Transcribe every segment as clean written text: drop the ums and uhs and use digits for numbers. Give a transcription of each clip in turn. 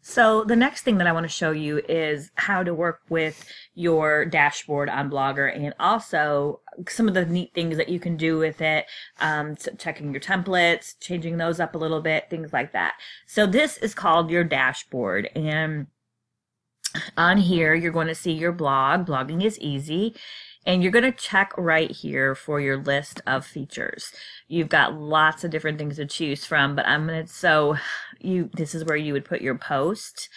So the next thing that I want to show you is how to work with your dashboard on Blogger, and also some of the neat things that you can do with it, checking your templates, changing those up a little bit, things like that. So this is called your dashboard, and on here you're going to see your blog. Blogging is easy. And you're going to check right here for your list of features. You've got lots of different things to choose from, but this is where you would put your post.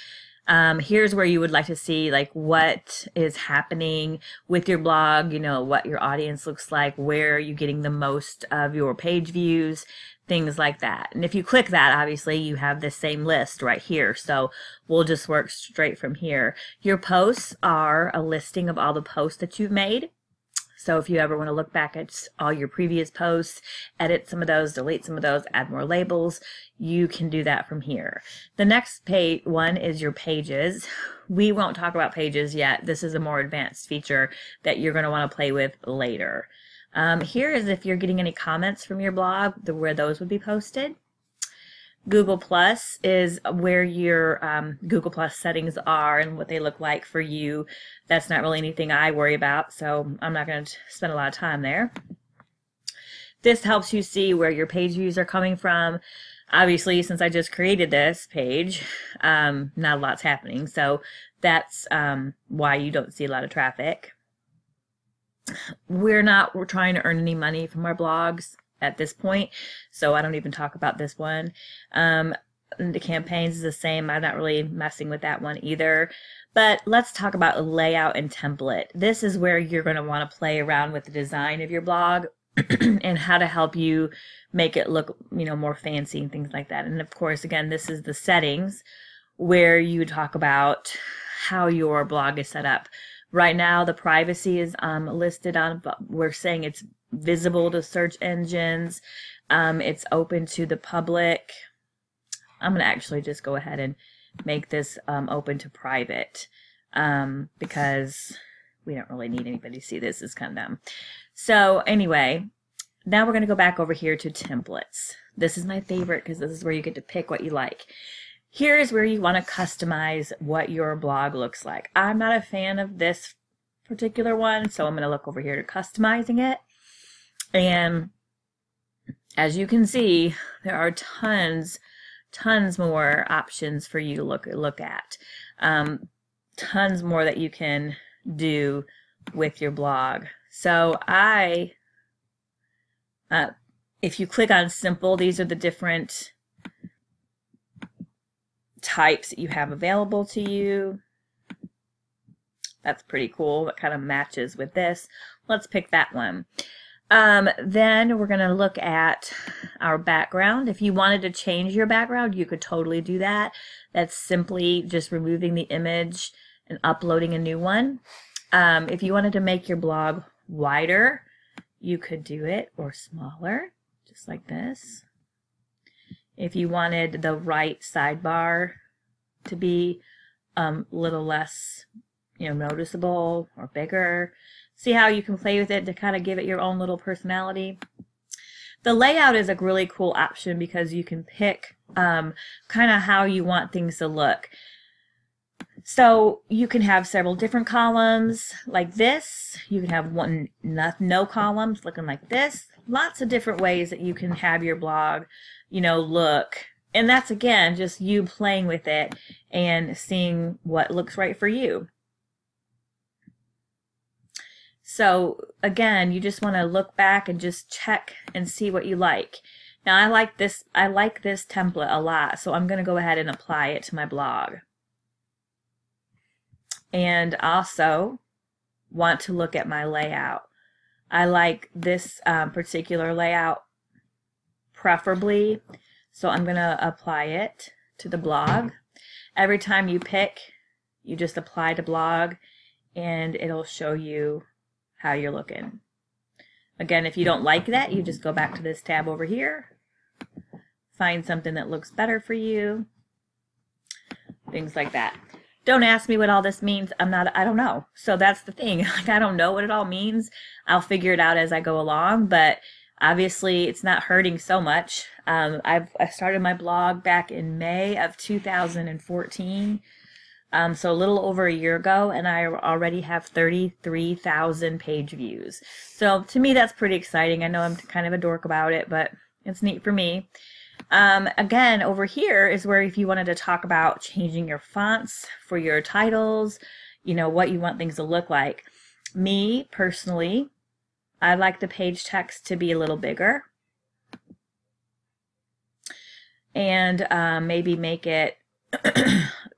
Here's where you would like to see like what is happening with your blog, what your audience looks like, where are you getting the most of your page views, things like that. And if you click that, obviously you have this same list right here. So we'll just work straight from here. Your posts are a listing of all the posts that you've made. So if you ever want to look back at all your previous posts, edit some of those, delete some of those, add more labels, you can do that from here. The next one is your pages. We won't talk about pages yet. This is a more advanced feature that you're going to want to play with later. Here is if you're getting any comments from your blog, where those would be posted. Google Plus is where your Google Plus settings are and what they look like for you. That's not really anything I worry about, so I'm not going to spend a lot of time there. This helps you see where your page views are coming from. Obviously, since I just created this page, not a lot's happening, so that's why you don't see a lot of traffic. We're trying to earn any money from our blogs at this point, so I don't even talk about this one. The campaigns is the same. I'm not really messing with that one either. But let's talk about layout and template. This is where you're going to want to play around with the design of your blog and how to help you make it look, more fancy and things like that. And of course, again, this is the settings where you talk about how your blog is set up. Right now, the privacy is listed on, but we're saying it's visible to search engines. It's open to the public. I'm going to actually just go ahead and make this open to private because we don't really need anybody to see this. It's kind of dumb. So anyway, now we're going to go back over here to templates. This is my favorite because this is where you get to pick what you like. Here is where you want to customize what your blog looks like. I'm not a fan of this particular one, so I'm going to look over here to customizing it. And as you can see, there are tons more options for you to look at. Tons more that you can do with your blog. So if you click on simple, these are the different types that you have available to you. That's pretty cool. That kind of matches with this. Let's pick that one. Then we're going to look at our background. If you wanted to change your background, you could totally do that. That's simply just removing the image and uploading a new one. If you wanted to make your blog wider, you could do it, or smaller, just like this. If you wanted the right sidebar to be a little less, noticeable or bigger, see how you can play with it to kind of give it your own little personality. The layout is a really cool option because you can pick kind of how you want things to look. So you can have several different columns like this. You can have no columns looking like this. Lots of different ways that you can have your blog, look. And that's, again, just you playing with it and seeing what looks right for you. So again, you just want to look back and just check and see what you like. Now I like this template a lot, so I'm going to go ahead and apply it to my blog. And also want to look at my layout. I like this particular layout preferably, so I'm going to apply it to the blog. Every time you pick, you just apply to blog and it'll show you how you're looking. Again, if you don't like that, you just go back to this tab over here, find something that looks better for you, things like that. Don't ask me what all this means. I don't know. So that's the thing. I don't know what it all means. I'll figure it out as I go along, but Obviously, it's not hurting so much. I started my blog back in May of 2014, so a little over a year ago, and I already have 33,000 page views. So to me, that's pretty exciting. I know I'm kind of a dork about it, but it's neat for me. Again, over here is where if you wanted to talk about changing your fonts for your titles, you know, what you want things to look like. Me, personally, I like the page text to be a little bigger. And maybe make it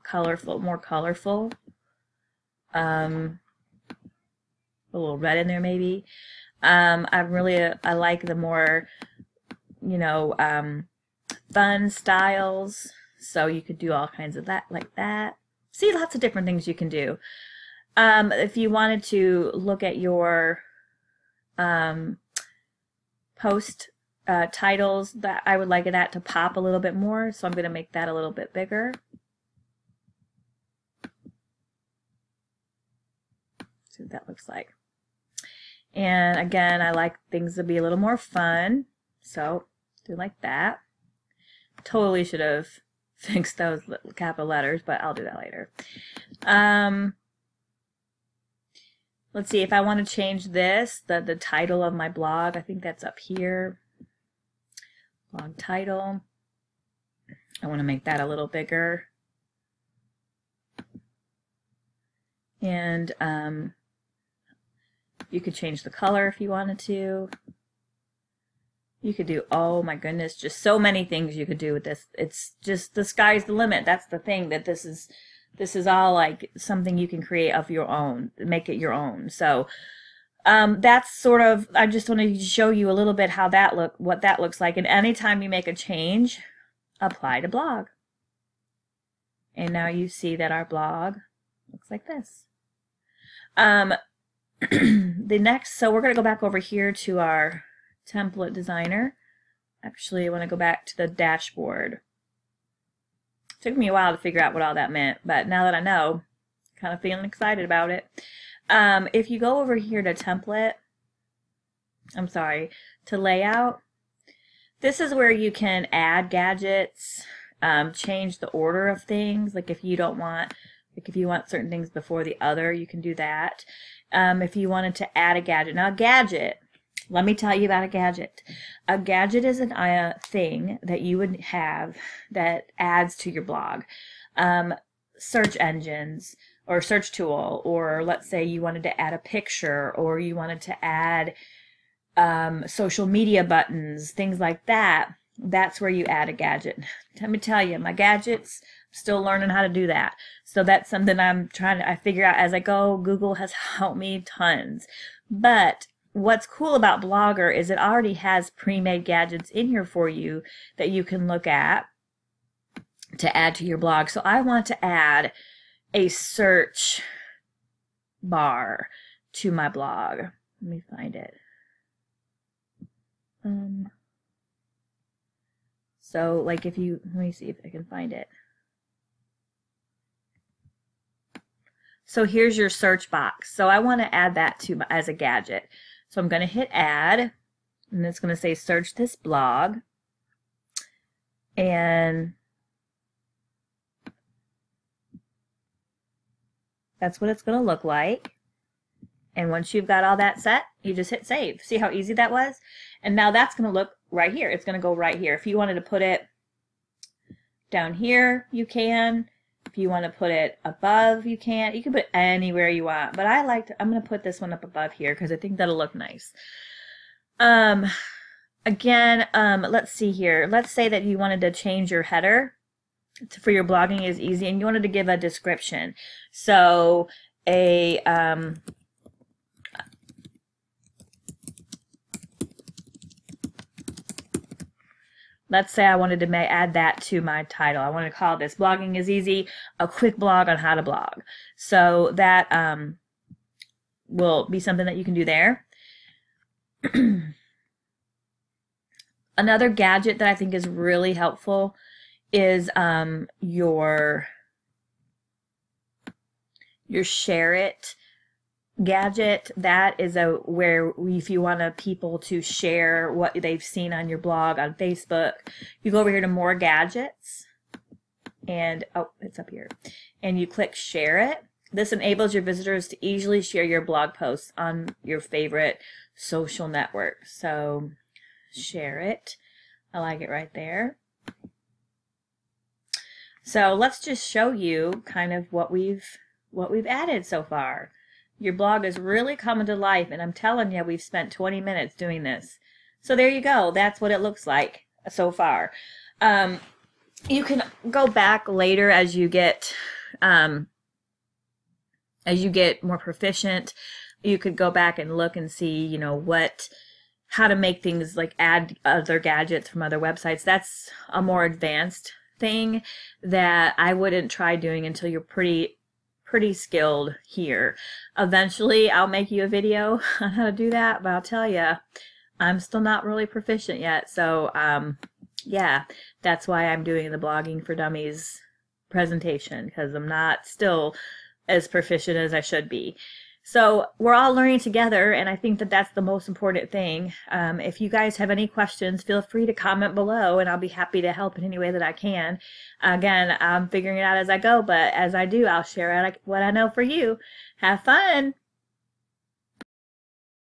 colorful, more colorful. A little red in there maybe. I like the more, you know, fun styles. So you could do all kinds of that, like that. See, lots of different things you can do. If you wanted to look at your post titles, that I would like that to pop a little bit more, so I'm going to make that a little bit bigger. See what that looks like. And again, I like things to be a little more fun, so do like that. Totally should have fixed those capital letters, but I'll do that later. Let's see, if I want to change this, the title of my blog, I think that's up here. Blog title. I want to make that a little bigger. And you could change the color if you wanted to. You could do, oh my goodness, just so many things you could do with this. It's just, the sky's the limit. That's the thing, that this is all like something you can create of your own, make it your own. So that's sort of, I just wanted to show you a little bit how what that looks like. And anytime you make a change, apply to blog. And now you see that our blog looks like this. The next, so we're going to go back over here to our template designer. Actually, I want to go back to the dashboard. Took me a while to figure out what all that meant, but now that I know, kind of feeling excited about it. If you go over here to template, to layout, this is where you can add gadgets, change the order of things. Like if you don't want, like if you want certain things before the other, you can do that. If you wanted to add a gadget. Now a gadget, let me tell you about a gadget. A gadget is a thing that you would have that adds to your blog. Search engines or search tool, or let's say you wanted to add a picture, or you wanted to add social media buttons, things like that. That's where you add a gadget. Let me tell you, my gadgets, I'm still learning how to do that. So that's something I figure out as I go. Google has helped me tons. But what's cool about Blogger is it already has pre-made gadgets in here for you that you can look at to add to your blog. So I want to add a search bar to my blog. Let me find it. So like if you, let me see if I can find it. So here's your search box. So I want to add that to as a gadget. So I'm going to hit add, and it's going to say search this blog. And that's what it's going to look like. And once you've got all that set, you just hit save. See how easy that was? And now that's going to look right here. It's going to go right here. If you wanted to put it down here, you can. If you want to put it above, you can. You can put it anywhere you want. But I'm going to put this one up above here because I think that'll look nice. Again, let's see here. Let's say that you wanted to change your header for your blogging is easy, and you wanted to give a description. So let's say I wanted to add that to my title. I want to call this Blogging is Easy, a quick blog on how to blog. So that will be something that you can do there. Another gadget that I think is really helpful is your share it gadget, that is where if you want people to share what they've seen on your blog on Facebook, you go over here to more gadgets, and oh, it's up here, and you click share it. This enables your visitors to easily share your blog posts on your favorite social network. So share it. I like it right there. So let's just show you kind of what we've added so far. Your blog is really coming to life, and I'm telling you, we've spent 20 minutes doing this. So there you go. That's what it looks like so far. You can go back later as you get more proficient. You could go back and look and see, you know, how to make things like add other gadgets from other websites. That's a more advanced thing that I wouldn't try doing until you're pretty skilled here. Eventually I'll make you a video on how to do that, but I'll tell you, I'm still not really proficient yet. So yeah, that's why I'm doing the Blogging for Dummies presentation, because I'm not still as proficient as I should be. So we're all learning together, and I think that that's the most important thing. If you guys have any questions, feel free to comment below, and I'll be happy to help in any way that I can. Again, I'm figuring it out as I go, but as I do, I'll share what I know for you. Have fun!